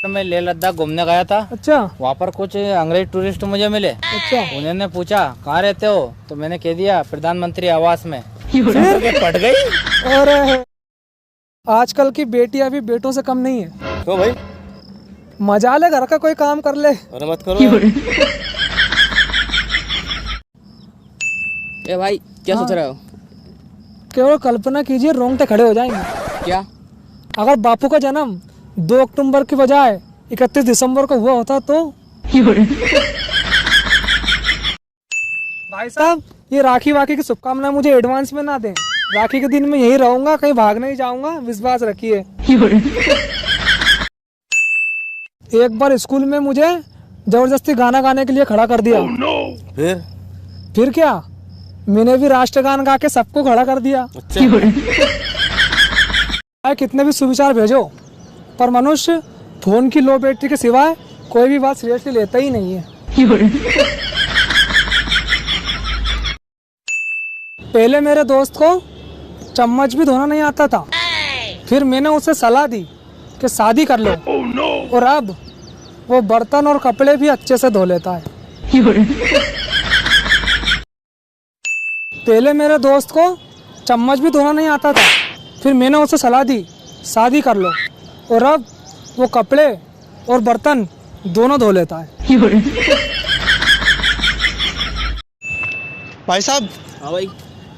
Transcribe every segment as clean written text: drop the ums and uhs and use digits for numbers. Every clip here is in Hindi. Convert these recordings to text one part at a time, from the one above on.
मैं लेह लद्दाख घूमने गया था। अच्छा। वहाँ पर कुछ अंग्रेज टूरिस्ट मुझे मिले। अच्छा। उन्होंने पूछा कहाँ रहते हो, तो मैंने कह दिया प्रधानमंत्री आवास में। फिर पट गई। और आजकल की बेटियां भी बेटों से कम नहीं है। तो भाई मजा ले, घर का कोई काम कर ले। अरे मत करो यार। ए भाई क्या सोच रहे हो? केवल कल्पना कीजिए, रोंगटे खड़े हो जाएंगे। क्या? अगर बापू का जन्म 2 अक्टूबर की बजाय 31 दिसंबर को हुआ होता तो। भाई साहब, ये राखी वाखी की शुभकामनाएं मुझे एडवांस में ना दें। राखी के दिन मैं यही रहूंगा, कहीं भाग नहीं जाऊंगा, विश्वास रखिए। एक बार स्कूल में मुझे जबरदस्ती गाना गाने के लिए खड़ा कर दिया। फिर क्या, मैंने भी राष्ट्रगान गा के सबको खड़ा कर दिया। अच्छा। कितने भी सुविचार भेजो, पर मनुष्य फोन की लो बैटरी के सिवाय कोई भी बात सीरियसली लेता ही नहीं है। पहले मेरे दोस्त को चम्मच भी धोना नहीं आता था, फिर मैंने उसे सलाह दी कि शादी कर लो। और अब वो बर्तन और कपड़े भी अच्छे से धो लेता है। पहले मेरे दोस्त को चम्मच भी धोना नहीं आता था, फिर मैंने उसे सलाह दी शादी कर लो। और अब वो कपड़े और बर्तन दोनों धो लेता है। भाई साहब। हाँ भाई।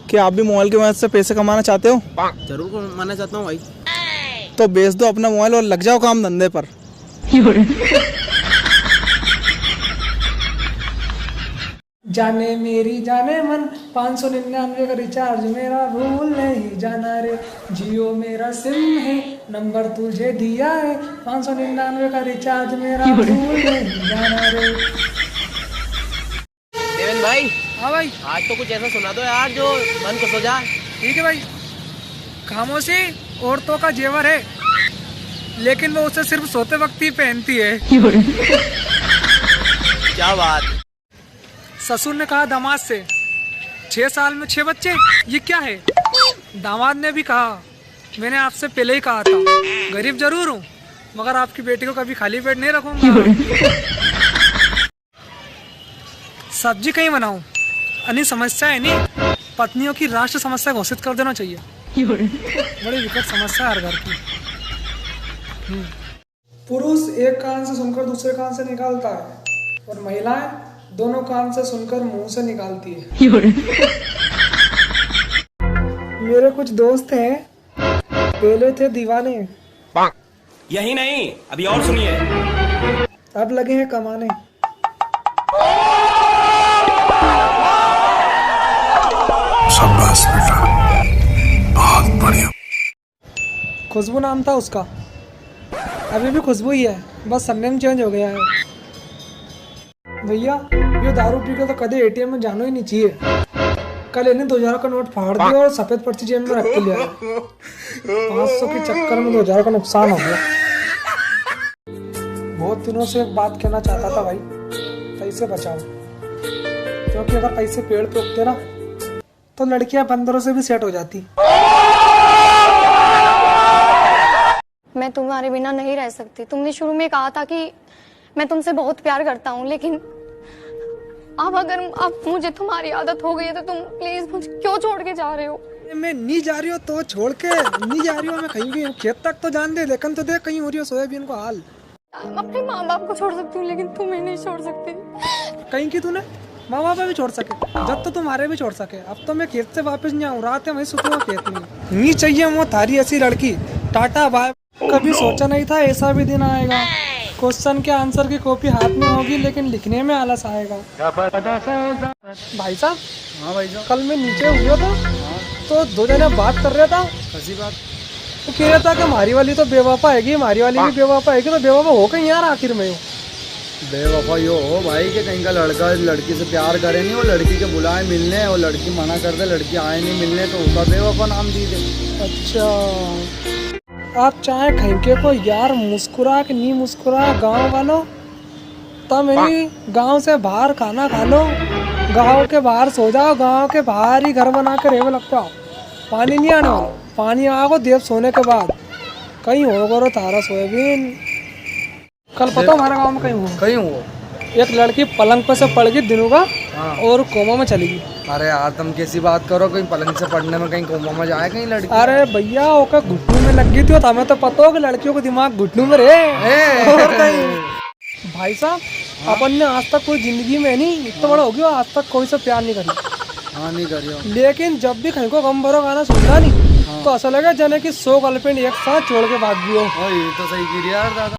क्या आप भी मोबाइल की मदद से पैसे कमाना चाहते हो? जरूर कमाना चाहता हूँ भाई। तो बेच दो अपना मोबाइल और लग जाओ काम धंधे पर। जाने मेरी जाने मन 599 का रिचार्ज मेरा भूल नहीं जाना रे। जियो मेरा सिम है, नंबर तुझे दिया है, 599 का रिचार्ज मेरा भूल नहीं जाना रे। देवेंद्र भाई। हाँ भाई। आज तो कुछ ऐसा सुना दो यार जो मन खुश हो जाए। ठीक है भाई। खामोशी औरतों का जेवर है, लेकिन वो उसे सिर्फ सोते वक्त ही पहनती है। क्या बात। ससुर ने कहा दामाद से, 6 साल में 6 बच्चे, ये क्या है? दामाद ने भी कहा, मैंने आपसे पहले ही कहा था, गरीब जरूर हूँ मगर आपकी बेटी को कभी खाली पेट नहीं रखूंगा। सब्जी कहीं बनाऊं, अन्य समस्या है नहीं, पत्नियों की राष्ट्र समस्या घोषित कर देना चाहिए। बड़ी विकट समस्या है हर घर की। पुरुष एक कान से सुनकर दूसरे कान से निकालता है, और महिलाएं दोनों कान से सुनकर मुंह से निकालती है। मेरे कुछ दोस्त हैं, पहले थे दीवाने, यही नहीं अभी और सुनिए, अब लगे हैं कमाने। शाबाश बेटा, बहुत बढ़िया। खुशबू नाम था उसका, अभी भी खुशबू ही है, बस सरनेम चेंज हो गया है। भैया, ये दारू पी के तो कदे एटीएम में जाना ही नहीं चाहिए। कल इन्हें 2000 का नोट फाड़ दिया और सफेद पर्ची जेब में रख के लिया। 500 के चक्कर में 2000 का नुकसान हो गया। बहुत दिनों से एक बात कहना चाहता था भाई, पैसे बचाओ, क्योंकि अगर पैसे पेड़ पे उगते ना तो लड़कियां बंदरों से भी सेट हो जाती। मैं तुम्हारे बिना नहीं रह सकती। तुमने शुरू में कहा था कि मैं तुमसे बहुत प्यार करता हूँ, लेकिन अब अगर अब मुझे तुम्हारी आदत हो गई है तो तुम प्लीज मुझे क्यों छोड़ के जा रहे हो? मैं नहीं जा रही हो तो छोड़ के नहीं जा रही हो, मैं कहीं भी हूँ, खेत तक तो जान दे, लेकिन तो देख कहीं हो रही हो सोयाबीन को हाल। अपने माँ बाप को छोड़ सकती हूँ, लेकिन तुम्हें नहीं छोड़ सकती। कहीं की तूने माँ बाप भी छोड़ सके, जब तो तुम्हारे भी छोड़ सके। अब तो मैं खेत से वापस नहीं आऊँ, रात है वही सुतूंगा खेत में। नहीं चाहिए वो थारी ऐसी लड़की, टाटा बाय। कभी सोचा नहीं था ऐसा भी दिन आएगा, क्वेश्चन के आंसर की कॉपी हाथ में होगी लेकिन लिखने में आलस आएगा। भाई साहब। हाँ भाई साहब। कल मैं नीचे हुआ था तो 2 जने बात कर रहा था। कैसी बात? वो कह रहा था कि हमारी वाली तो बेवफा हैगी, हमारी वाली भी बेवफा हैगी, तो बेवफा हो कहीं यार आखिर में। बेवफा यो हो भाई कि कहीं का लड़का लड़की से प्यार करे नहीं, वो लड़की के बुलाए मिलने और लड़की मना कर दे, लड़की आए नहीं मिलने तो उसका बेवफा नाम दी दे। अच्छा, आप चाहे खैके को यार मुस्कुरा के नहीं मुस्कुरा गाँव वालों, तब मेरी गांव से बाहर खाना खा लो, गांव के बाहर सो जाओ, गांव के बाहर ही घर बना के रहने लगता हो। पानी नहीं आने वाला, पानी आगो देव सोने के बाद। कहीं हो करो तारा सोयाबीन। कल पता हमारे गांव में कहीं हुआ, कहीं हुआ? एक लड़की पलंग पे से पड़ गई दिनों का हाँ। और कोमा में चली गई। अरे यार तुम कैसी बात करो, कहीं पलंग से पड़ने में कहीं कोमा में जाए कहीं लड़की? अरे भैया ओका घुटनों में लग गई थी, तो हमें तो पता हो कि लड़कियों का दिमाग घुटनों में रहे। और कहीं भाई साहब अपन ने आज तक कोई जिंदगी में नहीं इतना बड़ा हो गया, आज तक कोई से प्यार नहीं करी। हाँ नहीं करियो। लेकिन जब भी कहीं को गम भरो गाना सुनना नहीं तो ऐसा लगा जाने कि 100 गर्लफ्रेंड एक साथ छोड़ के भाग गई हो। ये तो सही गिरी यार दादा।